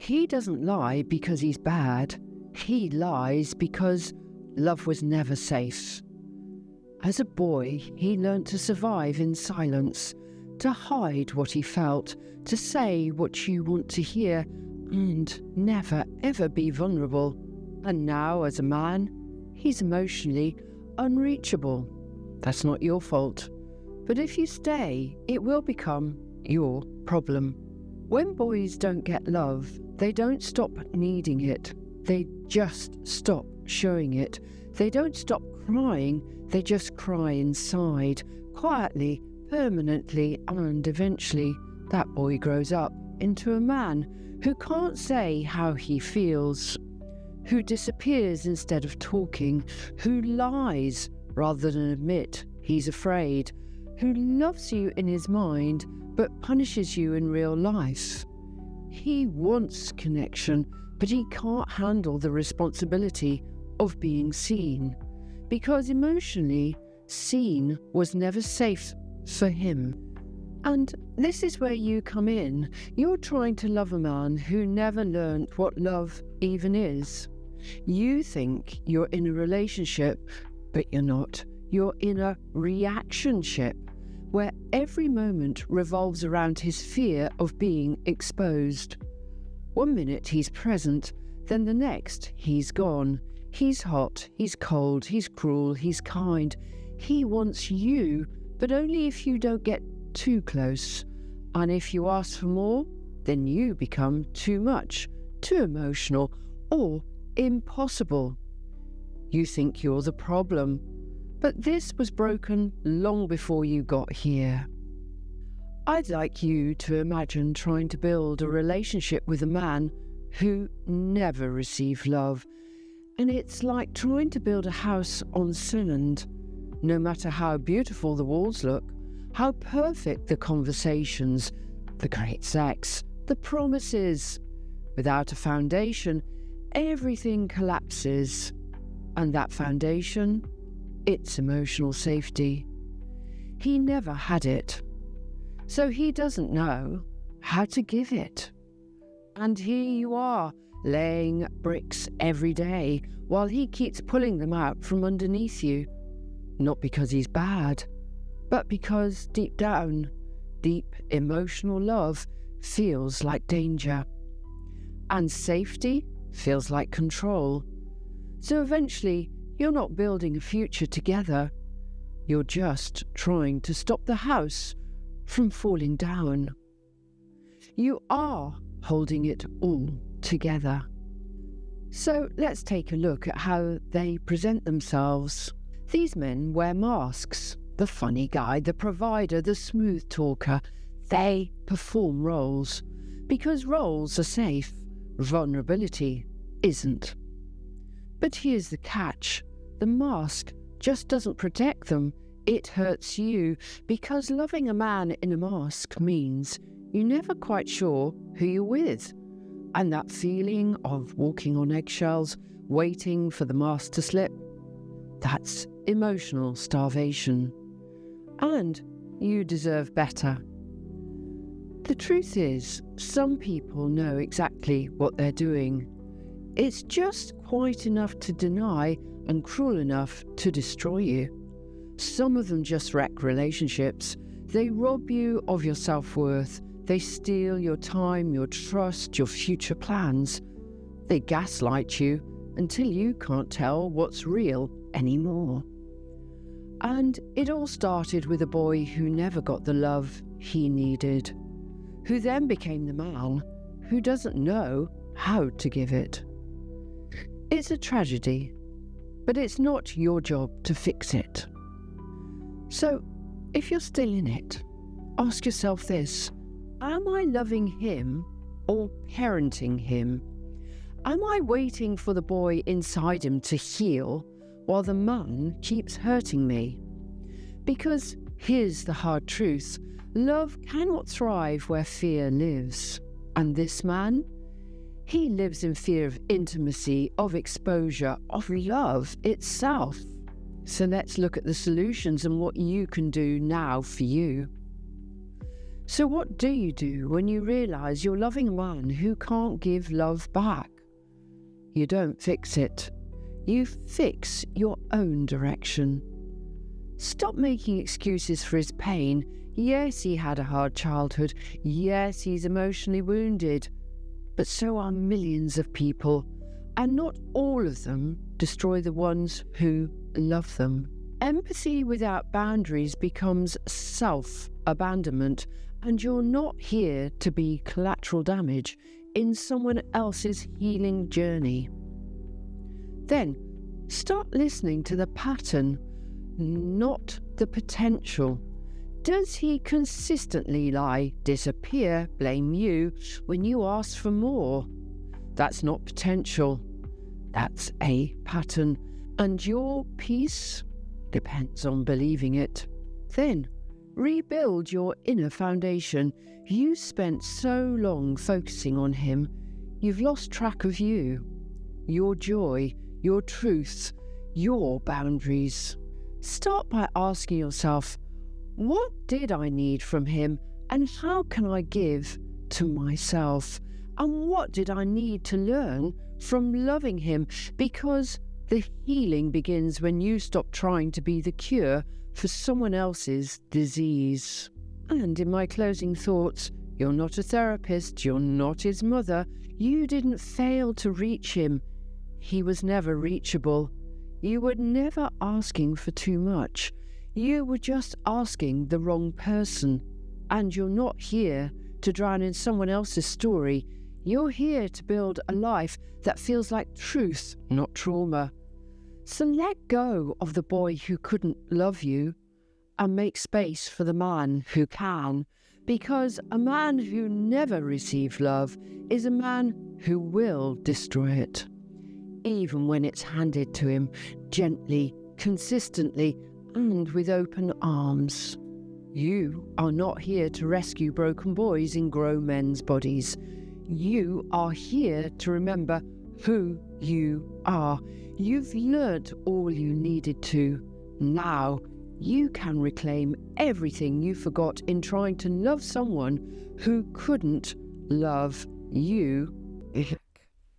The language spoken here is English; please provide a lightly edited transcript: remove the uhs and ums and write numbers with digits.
He doesn't lie because he's bad. He lies because love was never safe. As a boy, he learned to survive in silence, to hide what he felt, to say what you want to hear, and never ever be vulnerable. And now, as a man, he's emotionally unreachable. That's not your fault. But if you stay, it will become your problem. When boys don't get love, they don't stop needing it. They just stop showing it. They don't stop crying. They just cry inside, quietly, permanently, and eventually that boy grows up into a man who can't say how he feels, who disappears instead of talking, who lies rather than admit he's afraid, who loves you in his mind but punishes you in real life. He wants connection, but he can't handle the responsibility of being seen, because emotionally, seen was never safe for him. And this is where you come in. You're trying to love a man who never learned what love even is. You think you're in a relationship, but you're not. You're in a reactionship, where every moment revolves around his fear of being exposed. One minute he's present, then the next he's gone. He's hot, he's cold, he's cruel, he's kind. He wants you, but only if you don't get too close. And if you ask for more, then you become too much, too emotional, or impossible. You think you're the problem, but this was broken long before you got here. I'd like you to imagine trying to build a relationship with a man who never received love. And it's like trying to build a house on sand. No matter how beautiful the walls look, how perfect the conversations, the great sex, the promises, without a foundation, everything collapses. And that foundation, it's emotional safety. He never had it, so he doesn't know how to give it. And here you are, laying bricks every day, while he keeps pulling them out from underneath you. Not because he's bad, but because deep down, deep emotional love feels like danger. And safety feels like control. So eventually, you're not building a future together. You're just trying to stop the house from falling down. You are holding it all together. So let's take a look at how they present themselves. These men wear masks. The funny guy, the provider, the smooth talker. They perform roles. Because roles are safe, vulnerability isn't. But here's the catch. The mask just doesn't protect them. It hurts you, because loving a man in a mask means you're never quite sure who you're with. And that feeling of walking on eggshells, waiting for the mask to slip, that's emotional starvation. And you deserve better. The truth is, some people know exactly what they're doing. It's just quite enough to deny and cruel enough to destroy you. Some of them just wreck relationships. They rob you of your self-worth. They steal your time, your trust, your future plans. They gaslight you until you can't tell what's real anymore. And it all started with a boy who never got the love he needed, who then became the man who doesn't know how to give it. It's a tragedy, but it's not your job to fix it. So, if you're still in it, ask yourself this: am I loving him or parenting him? Am I waiting for the boy inside him to heal while the man keeps hurting me? Because here's the hard truth: love cannot thrive where fear lives. And this man? He lives in fear of intimacy, of exposure, of love itself. So let's look at the solutions and what you can do now for you. So what do you do when you realise you're loving a man who can't give love back? You don't fix it. You fix your own direction. Stop making excuses for his pain. Yes, he had a hard childhood. Yes, he's emotionally wounded. But so are millions of people. And not all of them destroy the ones who love them. Empathy without boundaries becomes self-abandonment, and you're not here to be collateral damage in someone else's healing journey. Then, start listening to the pattern, not the potential. Does he consistently lie, disappear, blame you when you ask for more? That's not potential. That's a pattern. And your peace depends on believing it. Then, rebuild your inner foundation. You spent so long focusing on him, you've lost track of you, your joy, your truth, your boundaries. Start by asking yourself, what did I need from him, and how can I give to myself? And what did I need to learn from loving him? Because the healing begins when you stop trying to be the cure for someone else's disease. And in my closing thoughts, you're not a therapist, you're not his mother. You didn't fail to reach him. He was never reachable. You were never asking for too much. You were just asking the wrong person. And you're not here to drown in someone else's story. You're here to build a life that feels like truth, not trauma. So let go of the boy who couldn't love you and make space for the man who can, because a man who never received love is a man who will destroy it, even when it's handed to him gently, consistently, and with open arms. You are not here to rescue broken boys in grown men's bodies. You are here to remember who you are. You've learnt all you needed to. Now you can reclaim everything you forgot in trying to love someone who couldn't love you.